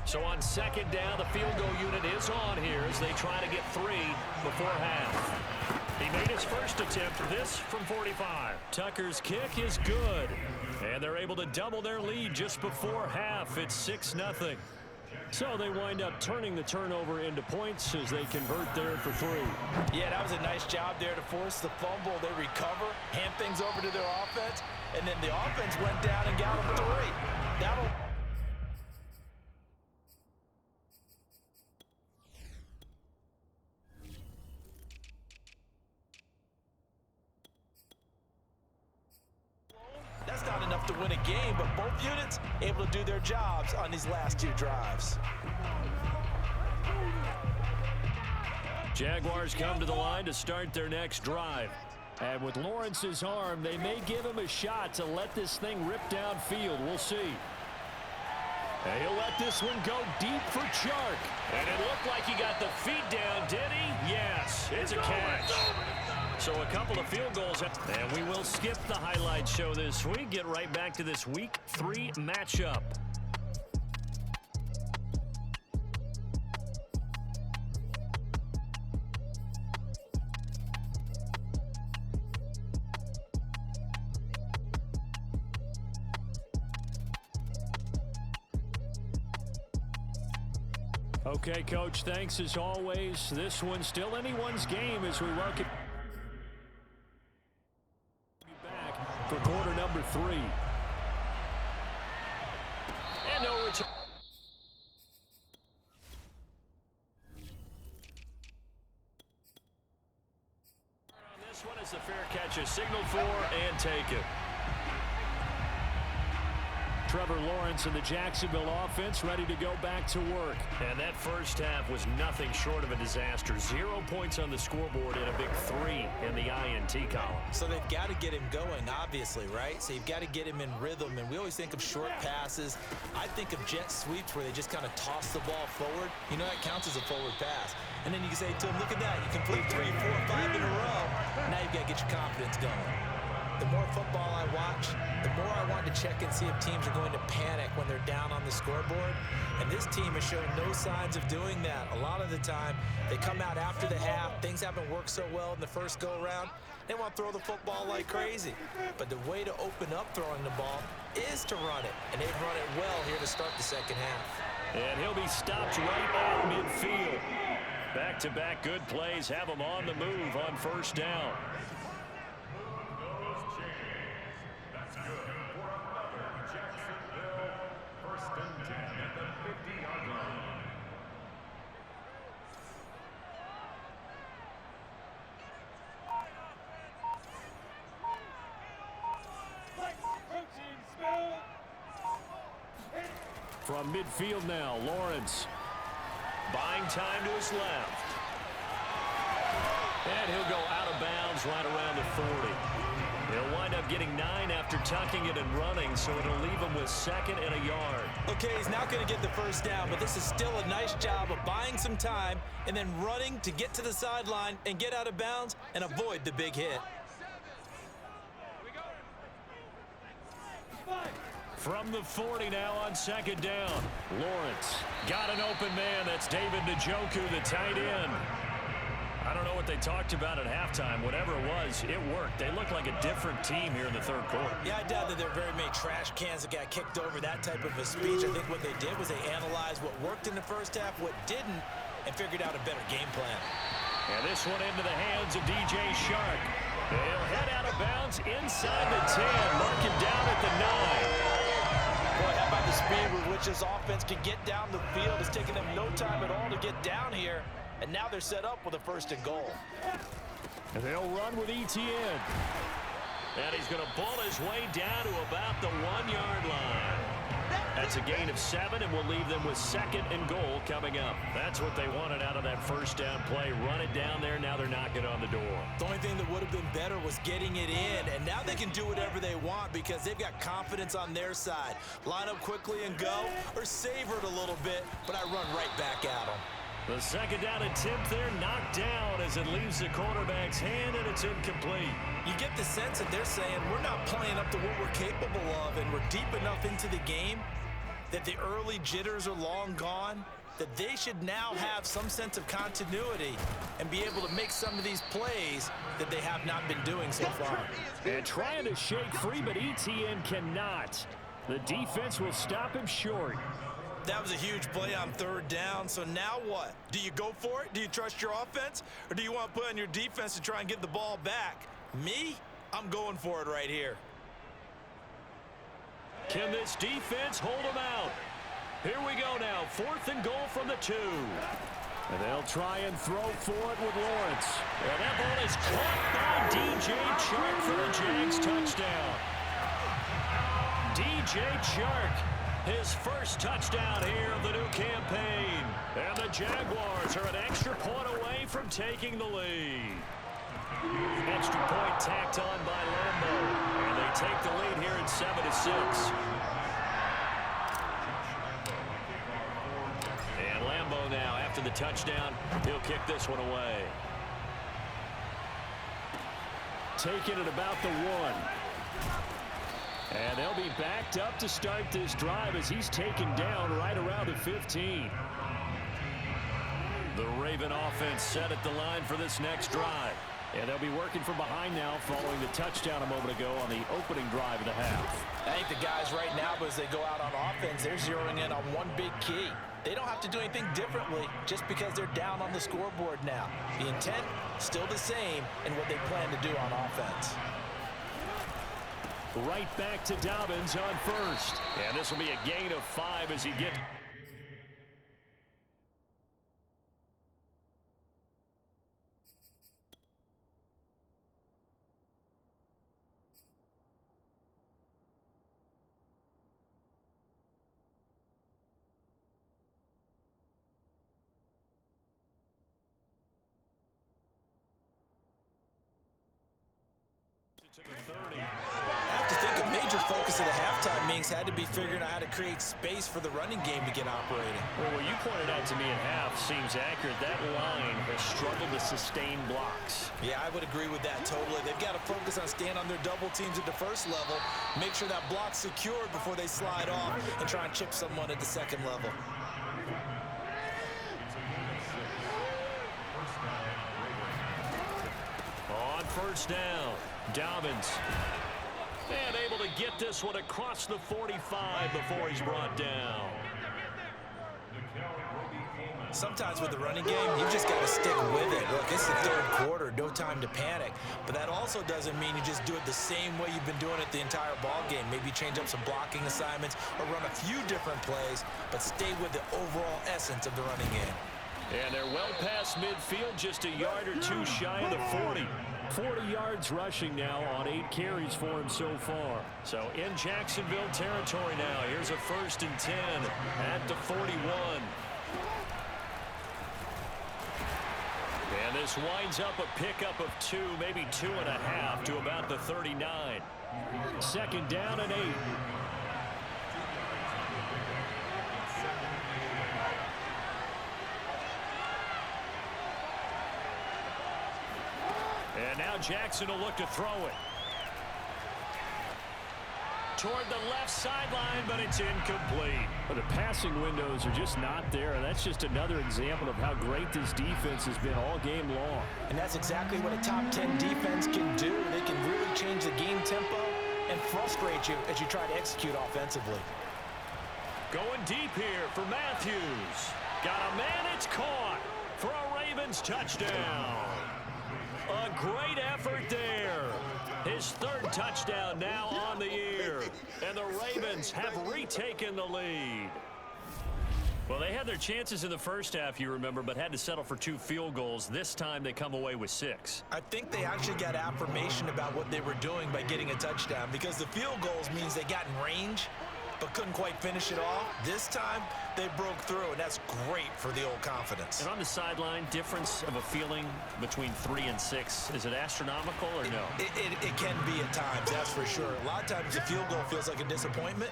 So on second down, the field goal unit is on here as they try to get 3 before half. He made his first attempt, this from 45. Tucker's kick is good. And they're able to double their lead just before half. It's 6-0. So they wind up turning the turnover into points as they convert there for 3. Yeah, that was a nice job there to force the fumble. They recover, hand things over to their offense, and then the offense went down and got them 3. That'll... That's not enough to win a game, but both units able to do their jobs on these last 2 drives. Jaguars come to the line to start their next drive. And with Lawrence's arm, they may give him a shot to let this thing rip downfield. We'll see. And he'll let this one go deep for Chark. And it looked like he got the feet down, did he? Yes, it's a catch. So a couple of field goals. And we will skip the highlight show this week. Get right back to this Week 3 matchup. Okay, Coach, thanks as always. This one's still anyone's game as we welcome back for quarter number 3. And no return. On this one is the fair catch is signaled for and taken. Trevor Lawrence and the Jacksonville offense ready to go back to work. And that first half was nothing short of a disaster. 0 points on the scoreboard and a big 3 in the INT column. So they've got to get him going, obviously, right? So you've got to get him in rhythm. And we always think of short passes. I think of jet sweeps where they just kind of toss the ball forward. You know, that counts as a forward pass. And then you can say to him, look at that. You complete 3, 4, 5 in a row. Now you've got to get your confidence going. The more football I watch, the more I want to check and see if teams are going to panic when they're down on the scoreboard. And this team has shown no signs of doing that. A lot of the time, they come out after the half. Things haven't worked so well in the first go-around. They want to throw the football like crazy. But the way to open up throwing the ball is to run it. And they've run it well here to start the second half. And he'll be stopped right at midfield. Back-to-back good plays have him on the move on first down. From midfield now, Lawrence buying time to his left. And he'll go out of bounds right around the 40. He'll wind up getting 9 after tucking it and running, so it'll leave him with 2nd and a yard. Okay, he's not going to get the first down, but this is still a nice job of buying some time and then running to get to the sideline and get out of bounds and avoid the big hit. From the 40 now on second down. Lawrence got an open man. That's David Njoku, the tight end. I don't know what they talked about at halftime. Whatever it was, it worked. They look like a different team here in the third quarter. Yeah, I doubt that there are very many trash cans that got kicked over that type of a speech. I think what they did was they analyzed what worked in the first half, what didn't, and figured out a better game plan. And this one into the hands of DJ Chark. They'll head out of bounds inside the 10. Mark him down at the 9. Boy, how about the speed with which this offense can get down the field? It's taken them no time at all to get down here. And now they're set up with a 1st and goal. And they'll run with ETN. And he's going to pull his way down to about the 1-yard line. That's a gain of 7, and we'll leave them with 2nd and goal coming up. That's what they wanted out of that first down play. Run it down there. Now they're knocking on the door. The only thing that would have been better was getting it in. And now they can do whatever they want because they've got confidence on their side. Line up quickly and go, or savor it a little bit, but I run right back at them. The second down attempt there knocked down as it leaves the quarterback's hand, and it's incomplete. You get the sense that they're saying we're not playing up to what we're capable of, and we're deep enough into the game that the early jitters are long gone, that they should now have some sense of continuity and be able to make some of these plays that they have not been doing so far. And trying to shake free, but ETN cannot. The defense will stop him short. That was a huge play on third down, so now what? Do you go for it? Do you trust your offense? Or do you want to put on your defense to try and get the ball back? Me? I'm going for it right here. Can this defense hold him out? Here we go now, 4th and goal from the 2. And they'll try and throw for it with Lawrence. And that ball is caught by DJ Chark for the Jags touchdown. DJ Chark, his first touchdown here of the new campaign. And the Jaguars are an extra point away from taking the lead. Extra point tacked on by Lambo. And they take the lead here at 7-6. And Lambo now, after the touchdown, he'll kick this one away. Taking it about the 1. And they'll be backed up to start this drive as he's taken down right around the 15. The Raven offense set at the line for this next drive. And they'll be working from behind now following the touchdown a moment ago on the opening drive of the half. I think the guys right now, as they go out on offense, they're zeroing in on one big key. They don't have to do anything differently just because they're down on the scoreboard now. The intent, still the same in what they plan to do on offense. Right back to Dobbins on first. And this will be a gain of 5 as he gets... I have to think a major focus of the halftime meetings had to be figuring out how to create space for the running game to get operating. Well, what you pointed out to me at half seems accurate. That line has struggled to sustain blocks. Yeah, I would agree with that totally. They've got to focus on staying on their double teams at the first level, make sure that block's secured before they slide off and try and chip someone at the second level. On first down, Dobbins. And able to get this one across the 45 before he's brought down. Sometimes with the running game, you just got to stick with it. Look, it's the third quarter, no time to panic. But that also doesn't mean you just do it the same way you've been doing it the entire ball game. Maybe change up some blocking assignments or run a few different plays, but stay with the overall essence of the running game. And they're well past midfield, just a yard or two shy of the 40. 40 yards rushing now on 8 carries for him so far. So in Jacksonville territory now. Here's a 1st and 10 at the 41. And this winds up a pickup of 2, maybe 2.5 to about the 39. 2nd down and 8. And now Jackson will look to throw it. Toward the left sideline, but it's incomplete. Well, the passing windows are just not there. And that's just another example of how great this defense has been all game long. And that's exactly what a top 10 defense can do. They can really change the game tempo and frustrate you as you try to execute offensively. Going deep here for Matthews. Got a man, it's caught for a Ravens touchdown. A great effort there. His 3rd touchdown now on the year. And the Ravens have retaken the lead. Well, they had their chances in the first half, you remember, but had to settle for 2 field goals. This time they come away with 6. I think they actually got affirmation about what they were doing by getting a touchdown, because the field goals means they got in range but couldn't quite finish it off. This time, they broke through, and that's great for the old confidence. And on the sideline, difference of a feeling between 3 and 6, is it astronomical or no? It can be at times, that's for sure. A lot of times the field goal feels like a disappointment.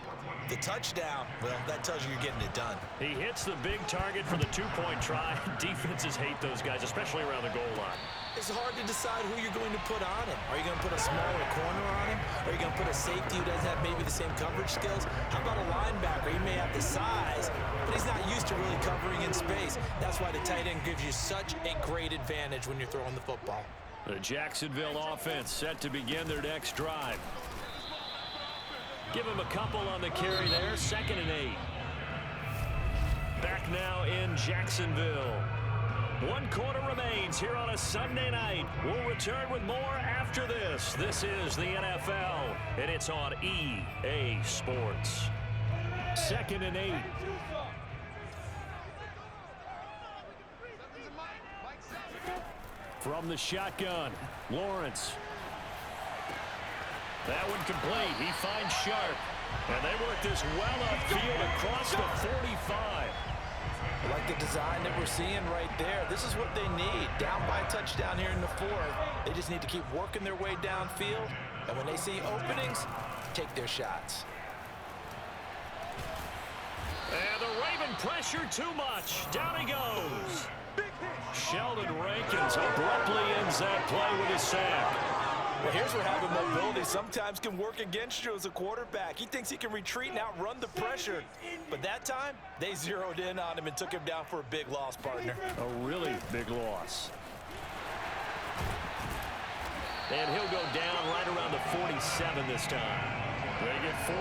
The touchdown, well, that tells you you're getting it done. He hits the big target for the 2-point try. Defenses hate those guys, especially around the goal line. It's hard to decide who you're going to put on him. Are you going to put a smaller corner on him? Are you going to put a safety who doesn't have maybe the same coverage skills? How about a linebacker? He may have the size, but he's not used to really covering in space. That's why the tight end gives you such a great advantage when you're throwing the football. The Jacksonville offense set to begin their next drive. Give him a couple on the carry there. 2nd and 8. Back now in Jacksonville. 1 quarter remains here on a Sunday night. We'll return with more after this. This is the NFL, and it's on EA Sports. 2nd and 8. From the shotgun, Lawrence. That one complete. He finds Sharp. And they work this well upfield across the 45. I like the design that we're seeing right there. This is what they need. Down by a touchdown here in the 4th. They just need to keep working their way downfield. And when they see openings, take their shots. And the Raven pressure too much. Down he goes. Sheldon Rankins abruptly ends that play with a sack. Well, here's where having mobility sometimes can work against you as a quarterback. He thinks he can retreat and outrun the pressure. But that time, they zeroed in on him and took him down for a big loss, partner. A really big loss. And he'll go down right around the 47 this time. They get 14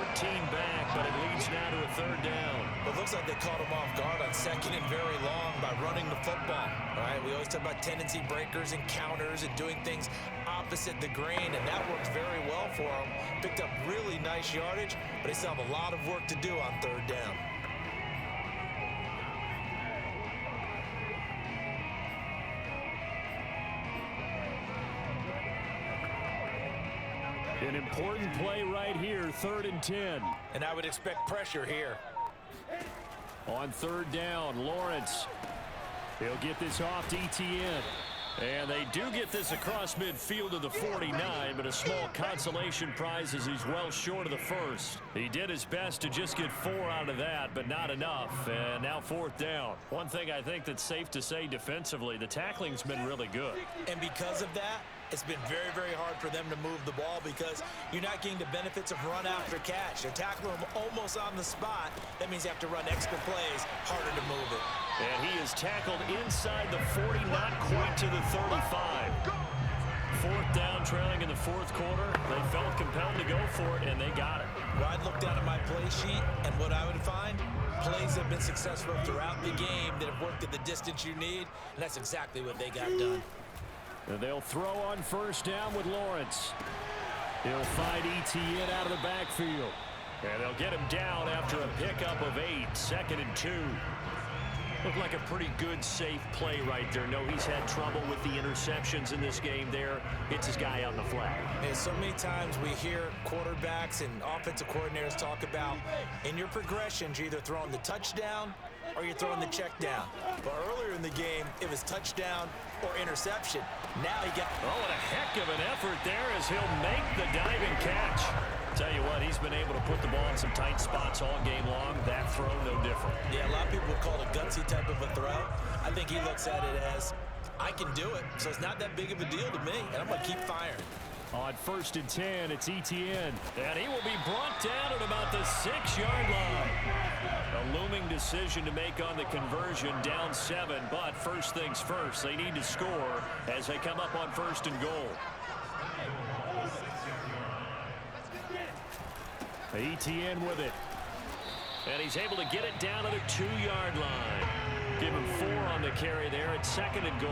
back, but it leads now to a 3rd down. It looks like they caught him off guard on 2nd and very long by running the football. All right, we always talk about tendency breakers and counters and doing things opposite the grain, and that worked very well for them. Picked up really nice yardage, but they still have a lot of work to do on 3rd down. An important play right here, 3rd and 10. And I would expect pressure here. On 3rd down, Lawrence. He'll get this off to Etienne. And they do get this across midfield to the 49, but a small consolation prize as he's well short of the 1st. He did his best to just get 4 out of that, but not enough. And now 4th down. One thing I think that's safe to say defensively, the tackling's been really good. And because of that, it's been very, very hard for them to move the ball because you're not getting the benefits of run after catch. They're tackling them almost on the spot. That means you have to run extra plays, harder to move it. And he is tackled inside the 40, not quite to the 35. 4th down, trailing in the 4th quarter. They felt compelled to go for it, and they got it. Well, I'd look down at my play sheet, and what I would find, plays have been successful throughout the game that have worked at the distance you need, and that's exactly what they got done. And they'll throw on 1st down with Lawrence. He'll find Etienne out of the backfield. And they'll get him down after a pickup of 8, 2nd and 2. Looked like a pretty good, safe play right there. No, he's had trouble with the interceptions in this game there. Hits his guy on the flat. And so many times we hear quarterbacks and offensive coordinators talk about in your progressions, you're either throwing the touchdown or you're throwing the check down. But earlier in the game, it was touchdown or interception. Now he got... Oh, what a heck of an effort there as he'll make the diving catch. Tell you what, he's been able to put the ball in some tight spots all game long. That throw, no different. Yeah, a lot of people would call it a gutsy type of a throw. I think he looks at it as, I can do it, so it's not that big of a deal to me, and I'm going to keep firing. On 1st and 10, it's Etienne. And he will be brought down at about the 6-yard line. A looming decision to make on the conversion, down 7. But first things first, they need to score as they come up on 1st and goal. Etienne with it. And he's able to get it down to the 2-yard line. Give him 4 on the carry there at 2nd and goal.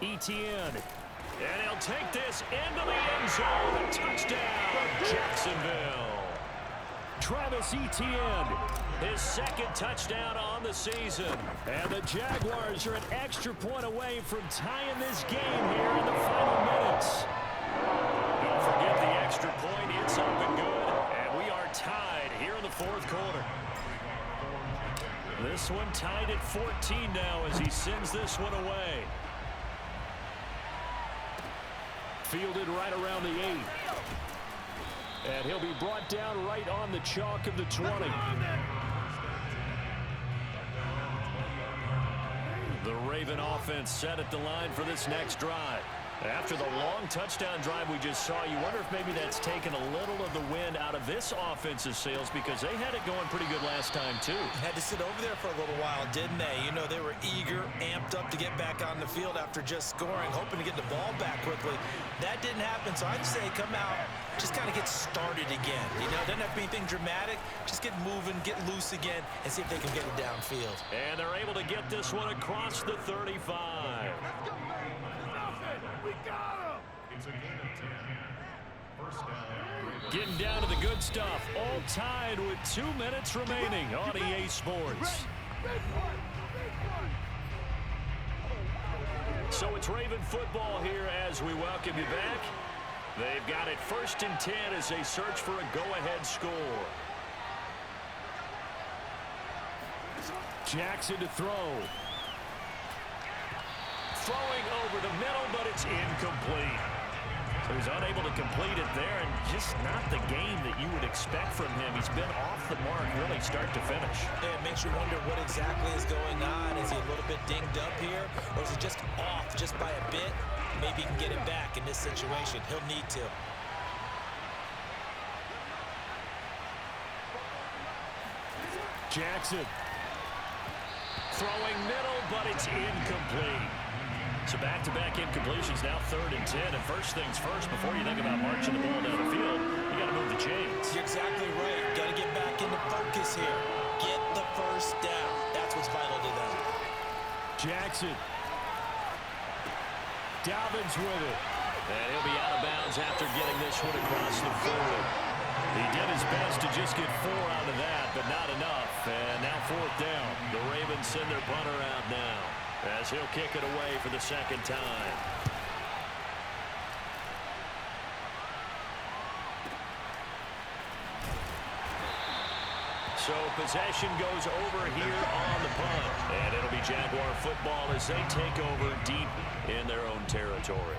Etienne. And he'll take this into the end zone. Touchdown, Jacksonville. Travis Etienne, his 2nd touchdown on the season. And the Jaguars are an extra point away from tying this game here in the final minutes. Don't forget the extra point. It's up and good. And we are tied here in the 4th quarter. This one tied at 14 now as he sends this one away. Fielded right around the 8. And he'll be brought down right on the chalk of the 20. Raven offense set at the line for this next drive. After the long touchdown drive we just saw, you wonder if maybe that's taken a little of the wind out of this offense's sails because they had it going pretty good last time too. Had to sit over there for a little while, didn't they? You know, they were eager, amped up to get back on the field after just scoring, hoping to get the ball back quickly. That didn't happen, so I'd say come out, just kind of get started again. You know, doesn't have to be anything dramatic. Just get moving, get loose again, and see if they can get it downfield. And they're able to get this one across the 35. Getting down to the good stuff. All tied with 2 minutes remaining on EA Sports. So it's Raven football here as we welcome you back. They've got it 1st and 10 as they search for a go-ahead score. Jackson to throw. Throwing over the middle, but it's incomplete. So he's unable to complete it there, and just not the game that you would expect from him. He's been off the mark really start to finish. Yeah, it makes you wonder what exactly is going on. Is he a little bit dinged up here, or is he just off just by a bit? Maybe he can get it back in this situation. He'll need to. Jackson. Throwing middle, but it's incomplete. So back-to-back incompletions, now 3rd and 10. And first things first, before you think about marching the ball down the field, you got to move the chains. You're exactly right. Got to get back into focus here. Get the first down. That's what's vital to them. Jackson. Dobbins with it. And he'll be out of bounds after getting this one across the 40. He did his best to just get 4 out of that, but not enough. And now 4th down. The Ravens send their punter out now, as he'll kick it away for the 2nd time. So possession goes over here on the punt. And it'll be Jaguar football as they take over deep in their own territory.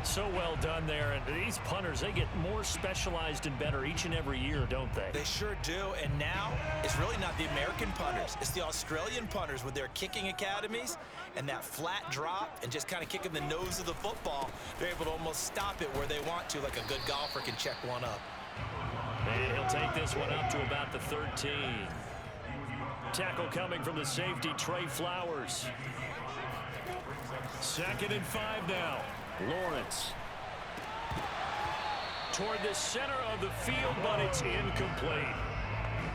So well done there. And these punters, they get more specialized and better each and every year, don't they? They sure do. And now it's really not the American punters. It's the Australian punters with their kicking academies and that flat drop and just kind of kicking the nose of the football. They're able to almost stop it where they want to, like a good golfer can check one up. And he'll take this one up to about the 13. Tackle coming from the safety, Trey Flowers. 2nd and 5 now. Lawrence. Toward the center of the field, but it's incomplete.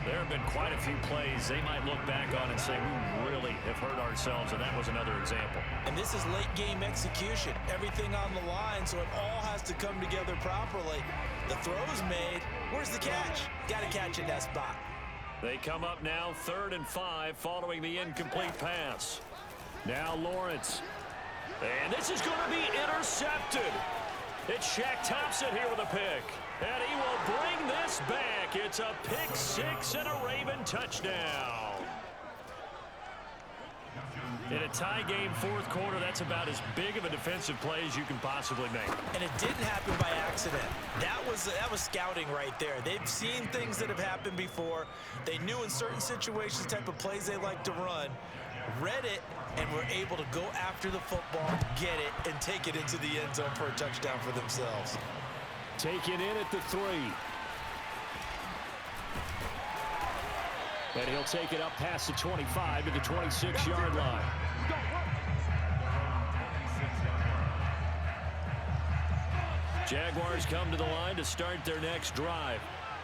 There have been quite a few plays they might look back on and say, we really have hurt ourselves, and that was another example. And this is late game execution. Everything on the line, so it all has to come together properly. The throw's made. Where's the catch? Got to catch in that spot. They come up now 3rd and 5 following the incomplete pass. Now Lawrence. And this is going to be intercepted. It's Shaq Thompson here with a pick. And he will bring this back. It's a pick 6 and a Raven touchdown. In a tie game, 4th quarter, that's about as big of a defensive play as you can possibly make. And it didn't happen by accident. That was scouting right there. They've seen things that have happened before. They knew in certain situations the type of plays they like to run, read it, and were able to go after the football, get it, and take it into the end zone for a touchdown for themselves. Taken in at the 3. And he'll take it up past the 25 to the 26-yard line. Jaguars come to the line to start their next drive.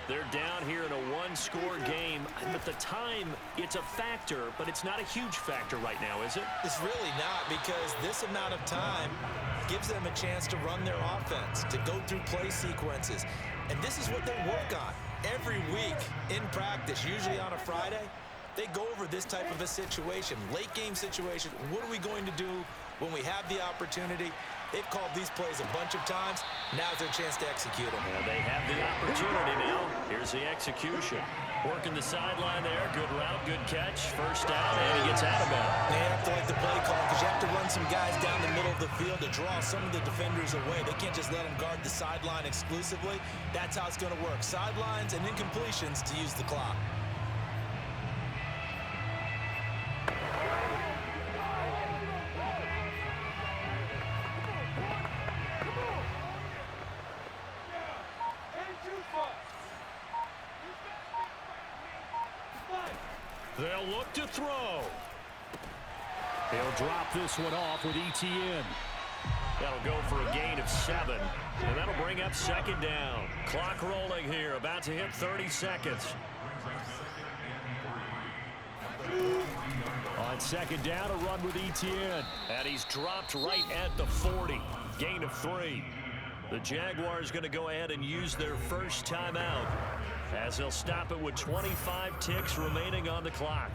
They're down here in a one-score game, but the time, it's a factor, but it's not a huge factor right now, is it? It's really not, because this amount of time gives them a chance to run their offense, to go through play sequences. And this is what they work on every week in practice, usually on a Friday. They go over this type of a situation, late game situation. What are we going to do when we have the opportunity? They've called these plays a bunch of times. Now's their chance to execute them. Well, they have the opportunity now. Here's the execution. Working the sideline there. Good route, good catch. First down, and he gets out of bounds. They have to like the play call because you have to run some guys down the middle of the field to draw some of the defenders away. They can't just let them guard the sideline exclusively. That's how it's going to work. Sidelines and incompletions to use the clock. They'll look to throw. He'll drop this one off with ETN. That'll go for a gain of 7. And that'll bring up second down. Clock rolling here, about to hit 30 seconds. On second down, a run with ETN. And he's dropped right at the 40. Gain of 3. The Jaguars going to go ahead and use their first timeout, as they'll stop it with 25 ticks remaining on the clock.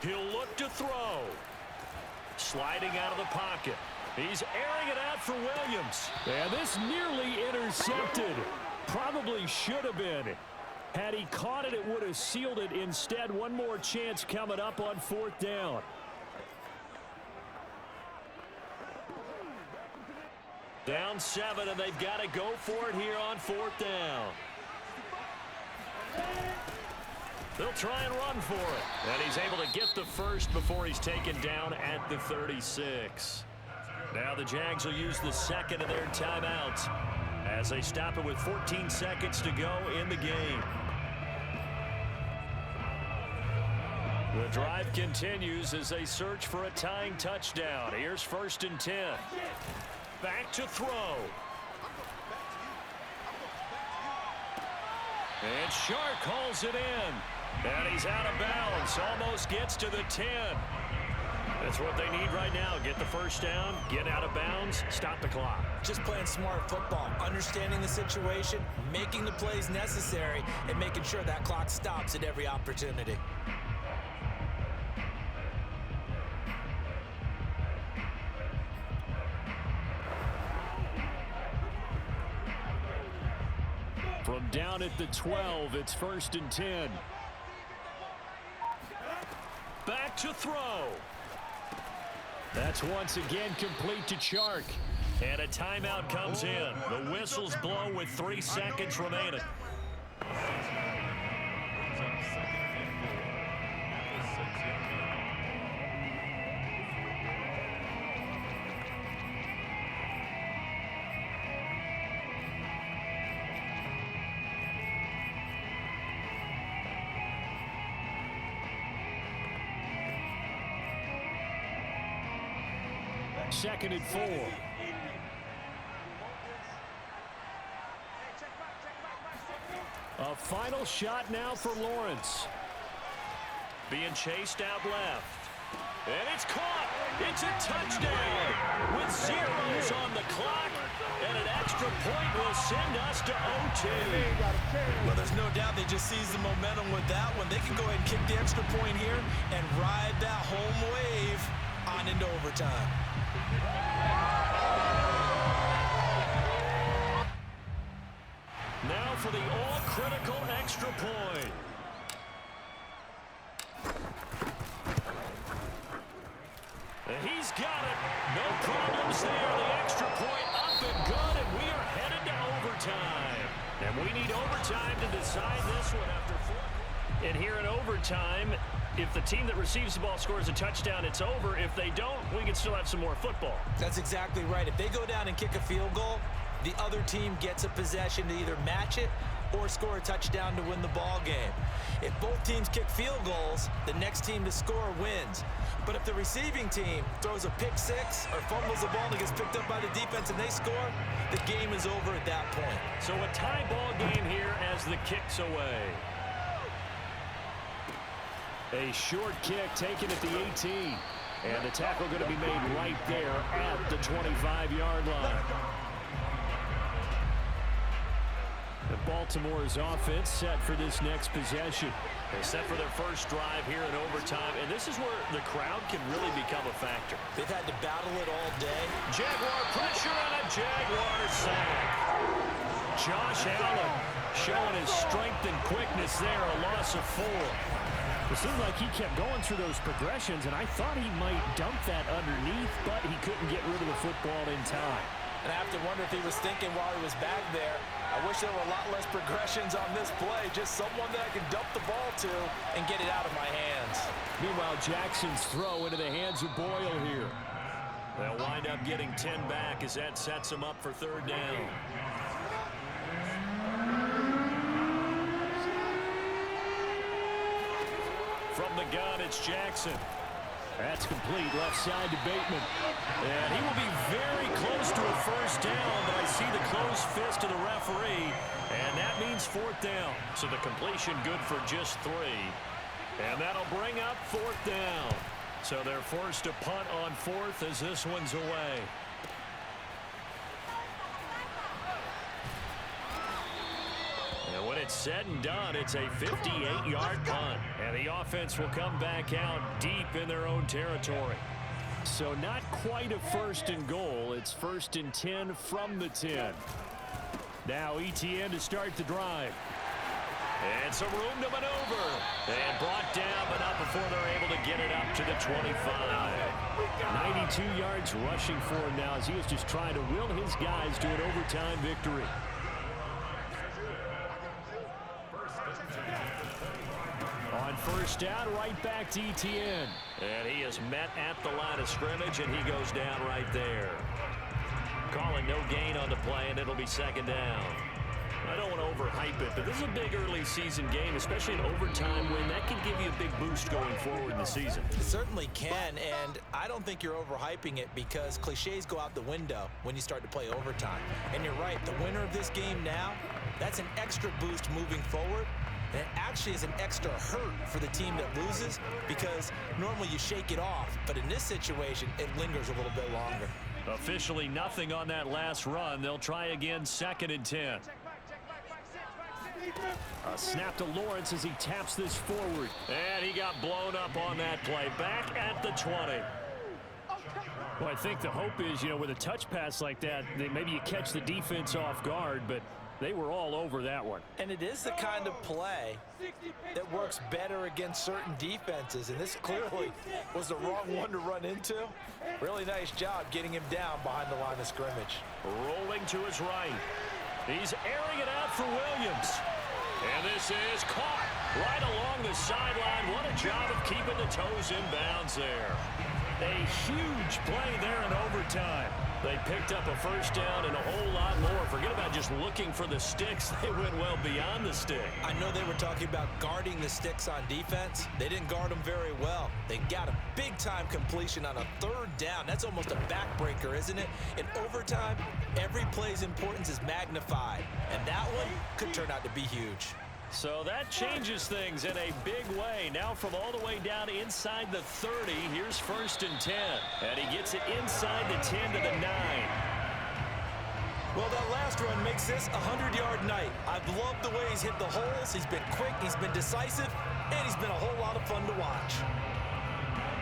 He'll look to throw. Sliding out of the pocket. He's airing it out for Williams. And this nearly intercepted. Probably should have been. Had he caught it, it would have sealed it. Instead, one more chance coming up on 4th down. Down 7, and they've got to go for it here on 4th down. They'll try and run for it. And he's able to get the first before he's taken down at the 36. Now the Jags will use the second of their timeouts as they stop it with 14 seconds to go in the game. The drive continues as they search for a tying touchdown. Here's 1st and 10. Back to throw. And Shark hauls it in. And he's out of bounds. Almost gets to the 10. That's what they need right now. Get the first down, get out of bounds, stop the clock. Just playing smart football, understanding the situation, making the plays necessary, and making sure that clock stops at every opportunity. From down at the 12, it's 1st and 10. Back to throw. That's once again complete to Chark. And a timeout comes in. The whistles blow with 3 seconds remaining. Second and 4. A final shot now for Lawrence. Being chased out left. And it's caught. It's a touchdown with zeros on the clock. And an extra point will send us to OT. Well, there's no doubt they just seized the momentum with that one. They can go ahead and kick the extra point here and ride that home wave on into overtime. Now for the all-critical extra point. He's got it. No problems there. The extra point up and good, and we are headed to overtime. And we need overtime to decide this one after 4. And here in overtime, if the team that receives the ball scores a touchdown, it's over. If they don't, we can still have some more football. That's exactly right. If they go down and kick a field goal, the other team gets a possession to either match it or score a touchdown to win the ball game. If both teams kick field goals, the next team to score wins. But if the receiving team throws a pick six or fumbles the ball and gets picked up by the defense and they score, the game is over at that point. So a tie ball game here as the kick's away. A short kick taken at the 18. And the tackle going to be made right there at the 25-yard line. The Baltimore's offense set for this next possession. They're set for their first drive here in overtime, and this is where the crowd can really become a factor. They've had to battle it all day. Jaguar pressure on a Jaguar sack. Josh Allen showing his strength and quickness there, a loss of 4. It seemed like he kept going through those progressions, and I thought he might dump that underneath, but he couldn't get rid of the football in time. And I have to wonder if he was thinking while he was back there, I wish there were a lot less progressions on this play. Just someone that I can dump the ball to and get it out of my hands. Meanwhile, Jackson's throw into the hands of Boyle here. They'll wind up getting 10 back as that sets them up for third down. From the gun, it's Jackson. That's complete, left side to Bateman. And he will be very close to a first down, but I see the closed fist of the referee, and that means fourth down. So the completion good for just 3. And that'll bring up fourth down. So they're forced to punt on fourth as this one's away. And when it's said and done, it's a 58-yard punt. And the offense will come back out deep in their own territory. So not quite a first and goal. It's first and 10 from the 10. Now ETN to start the drive. And some room to maneuver. And brought down, but not before they're able to get it up to the 25. 92 yards rushing for him now as he is just trying to will his guys to an overtime victory. On first down, right back to ETN. And he is met at the line of scrimmage, and he goes down right there. Calling no gain on the play, and it'll be second down. I don't want to overhype it, but this is a big early season game, especially an overtime win. That can give you a big boost going forward in the season. It certainly can, and I don't think you're overhyping it because cliches go out the window when you start to play overtime. And you're right, the winner of this game now, that's an extra boost moving forward. And it actually is an extra hurt for the team that loses because normally you shake it off. But in this situation, it lingers a little bit longer. Officially nothing on that last run. They'll try again, second and 10. A snap to Lawrence as he taps this forward. And he got blown up on that play. Back at the 20. Well, I think the hope is, with a touch pass like that, maybe you catch the defense off guard, but they were all over that one. And it is the kind of play that works better against certain defenses. And this clearly was the wrong one to run into. Really nice job getting him down behind the line of scrimmage. Rolling to his right. He's airing it out for Williams. And this is caught right along the sideline. What a job of keeping the toes in bounds there. A huge play there in overtime. They picked up a first down and a whole lot more. Forget about just looking for the sticks. They went well beyond the stick. I know they were talking about guarding the sticks on defense. They didn't guard them very well. They got a big-time completion on a third down. That's almost a backbreaker, isn't it? In overtime, every play's importance is magnified. And that one could turn out to be huge. So that changes things in a big way. Now from all the way down inside the 30, here's first and 10. And he gets it inside the 10 to the 9. Well, that last run makes this a 100-yard night. I've loved the way he's hit the holes. He's been quick, he's been decisive, and he's been a whole lot of fun to watch.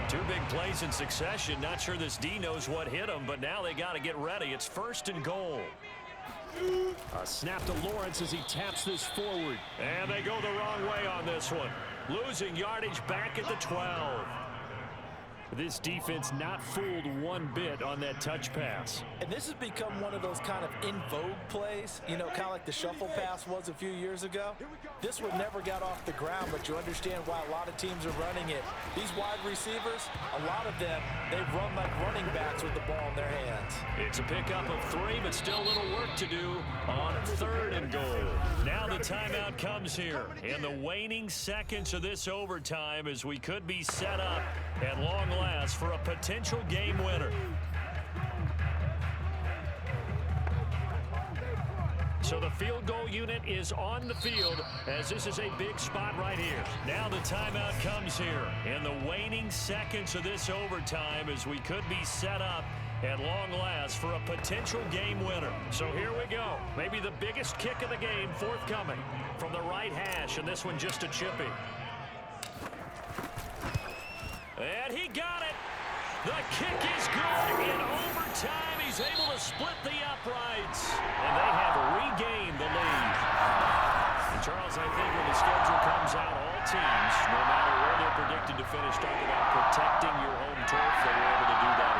2 big plays in succession. Not sure this D knows what hit him, but now they got to get ready. It's first and goal. A snap to Lawrence as he taps this forward. And they go the wrong way on this one. Losing yardage back at the 12. This defense not fooled one bit on that touch pass. And this has become one of those kind of in vogue plays, kind of like the shuffle pass was a few years ago. This one never got off the ground, but you understand why a lot of teams are running it. These wide receivers, a lot of them, they run like running backs with the ball in their hands. It's a pickup of 3, but still a little work to do on third and goal. Now the timeout comes here in the waning seconds of this overtime as we could be set up at long last for a potential game winner. So the field goal unit is on the field as this is a big spot right here. Now the timeout comes here in the waning seconds of this overtime as we could be set up at long last for a potential game winner. So here we go. Maybe the biggest kick of the game forthcoming from the right hash, and this one just a chippy. And he got it. The kick is good. In overtime, he's able to split the uprights. And they have regained the lead. And Charles, I think when the schedule comes out, all teams, no matter where they're predicted to finish, talk about protecting your home turf. They were able to do that here.